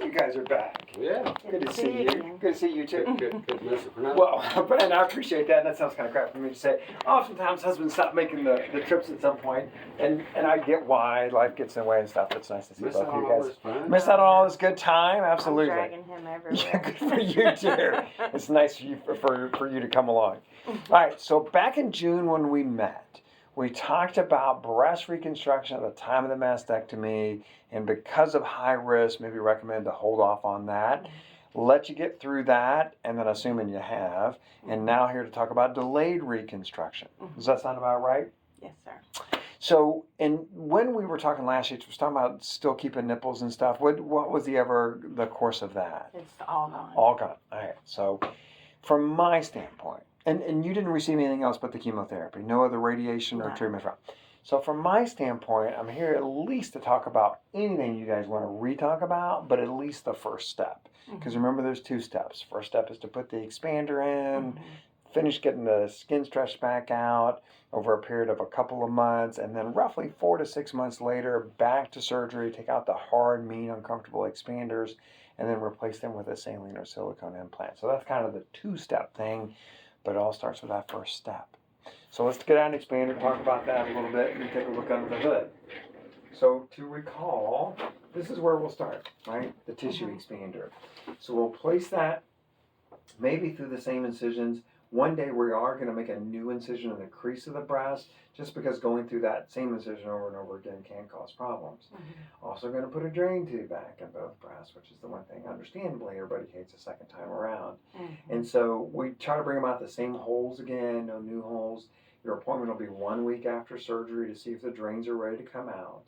you guys are back. Yeah. Good to see you. Good to see you too. Good message for now. Well, and I appreciate that. That sounds kind of crap for me to say. Oftentimes, husbands stop making the trips at some point, and I get why life gets in the way and stuff. It's nice to see Miss both out of on you all guys. this fun. Miss out on all this good time. Absolutely. I'm dragging him everywhere. Yeah, good for you too. It's nice for you to come along. All right. So back in June when we met, we talked about breast reconstruction at the time of the mastectomy, and because of high risk, maybe recommend to hold off on that. Let you get through that, and then assuming you have, and now here to talk about delayed reconstruction. Does that sound about right? Yes, sir. So, and when we were talking last year, we were talking about still keeping nipples and stuff. What was the course of that? It's all gone. All gone. All right. So, from my standpoint, and you didn't receive anything else but the chemotherapy, no other radiation or No. treatment. So, from my standpoint, I'm here at least to talk about anything you guys want to re-talk about, but at least the first step. Because remember, there's two steps. First step is to put the expander in, finish getting the skin stretched back out over a period of a couple of months, and then roughly 4 to 6 months later, back to surgery, take out the hard, mean, uncomfortable expanders, and then replace them with a saline or silicone implant. So that's kind of the two-step thing, but it all starts with that first step. So let's get out an expander, talk about that a little bit, and take a look under the hood. So to recall, this is where we'll start, right? The tissue expander. So we'll place that maybe through the same incisions. One day we are going to make a new incision in the crease of the breast, just because going through that same incision over and over again can cause problems. Also going to put a drain tube back in both breasts, which is the one thing, understandably, everybody hates a second time around. And so we try to bring them out the same holes again, no new holes. Your appointment will be 1 week after surgery to see if the drains are ready to come out.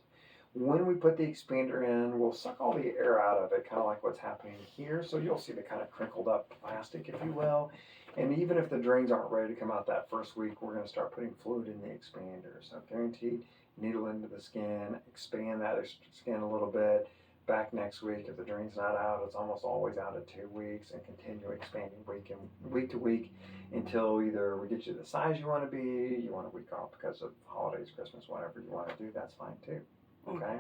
When we put the expander in, we'll suck all the air out of it, kind of like what's happening here. So you'll see the kind of crinkled up plastic, if you will. And even if the drains aren't ready to come out that first week, we're going to start putting fluid in the expander. So guaranteed, needle into the skin, expand that skin a little bit. Back next week, if the drain's not out, it's almost always out at 2 weeks, and continue expanding week to week until either we get you the size you want to be, you want a week off because of holidays, Christmas, whatever you want to do, that's fine too. Okay?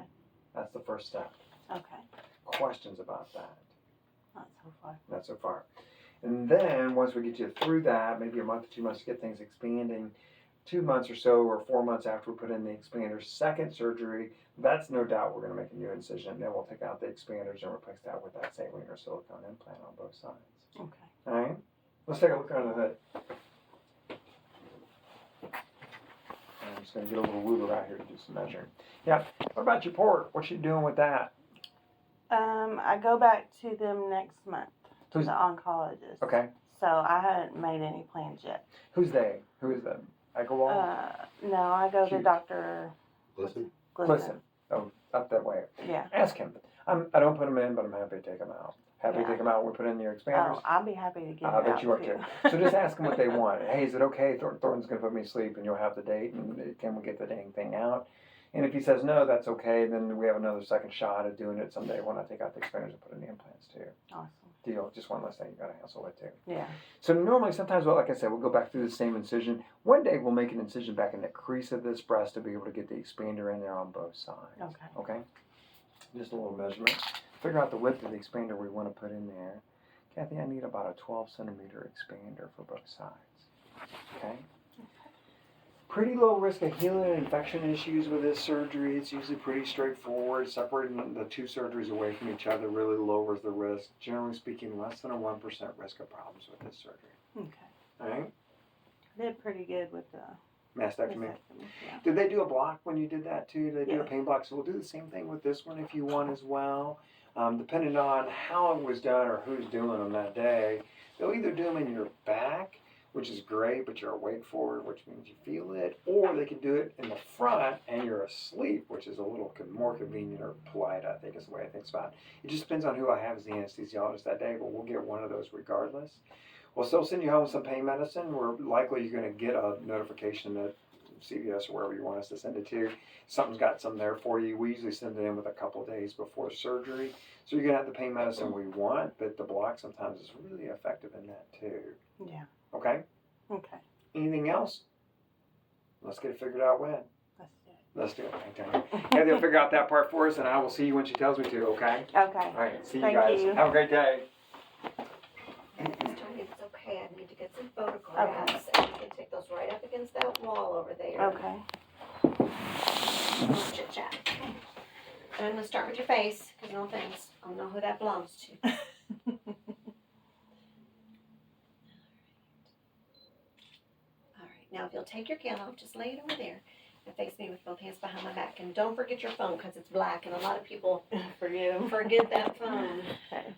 That's the first step. Okay. Questions about that? Not so far. Not so far. And then once we get you through that, maybe a month or 2 months to get things expanding, 2 months or so or 4 months after we put in the expander, second surgery, that's no doubt we're going to make a new incision. Then we'll take out the expanders and replace that with that saline or silicone implant on both sides. Okay. All right? Let's take a look under the hood. I'm just going to get a little ruler out here to do some measuring. Yeah. What about your port? What's you doing with that? I go back to them next month. To Who's- the oncologist. Okay. So I haven't made any plans yet. Who's they? Who is them? Eichelwald? No, I go to Cute. Dr. Listen. Listen. Oh, up that way. Yeah. Ask him. I don't put them in, but I'm happy to take them out. Happy to Yeah. take them out when we put in your expanders. Oh, I'll be happy to get I it bet out you are too. too. So just ask them what they want. Hey, is it okay? Thornton's going to put me to sleep, and you'll have the date, and can we get the dang thing out? And if he says no, that's okay. Then we have another second shot at doing it someday when I take out the expanders and put in the implants too. Awesome. Deal. Just one less thing you got to hassle with too. Yeah. So normally, sometimes, well, like I said, we'll go back through the same incision. One day we'll make an incision back in the crease of this breast to be able to get the expander in there on both sides. Okay. Okay? Just a little measurement. Figure out the width of the expander we want to put in there. Kathy, I need about a 12 centimeter expander for both sides. Okay? Pretty low risk of healing and infection issues with this surgery. It's usually pretty straightforward. Separating the two surgeries away from each other really lowers the risk. Generally speaking, less than a 1% risk of problems with this surgery. Okay. All right? I did pretty good with the Mastectomy. Yeah. Did they do a block when you did that too? Did they do a Yes. pain block? So we'll do the same thing with this one if you want as well. Depending on how it was done or who's doing them that day, they'll either do them in your back, which is great, but you're awake for it, which means you feel it, or they can do it in the front and you're asleep, which is a little more convenient or polite, I think is the way I think about it. It just depends on who I have as the anesthesiologist that day, but we'll get one of those regardless. We'll still send you home with some pain medicine. We're likely you're going to get a notification that CVS or wherever you want us to send it to. Something's got some there for you. We usually send it in with a couple of days before surgery. So you're going to have the pain medicine we want, but the block sometimes is really effective in that too. Yeah. Okay? Okay. Anything else? Let's get it figured out when. That's it. Let's do it. Kathy will figure out that part for us, and I will see you when she tells me to, okay? Okay. All right, see you Thank guys. you. Have a great day. This time if it's okay, I need to get some photographs, and you can take those right up against that wall over there. Okay. Chit chat. And I'm gonna start with your face, because no offense, I don't know who that belongs to. Alright, now if you'll take your gown off, just lay it over there and face me with both hands behind my back. And don't forget your phone, because it's black, and a lot of people Forget him. forget that phone. Okay.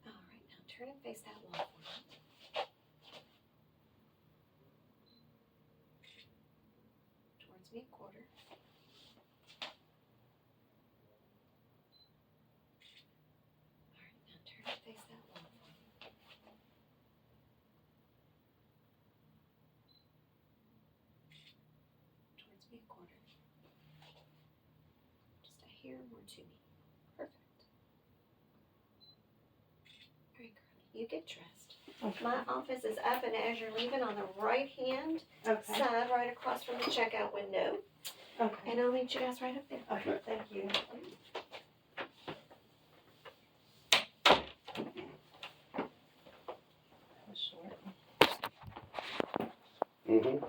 Alright, now turn and face that wall for me. Towards me a quarter. Alright, now turn and face that wall for me. Towards me a quarter. Just a hair more to me. Perfect. Alright, girlie, you get dressed. Okay. My office is up, and as you're leaving on the right hand Okay. side, right across from the checkout window. Okay. And I'll meet you guys right up there. Okay. Thank you. That was short. Mm-hmm.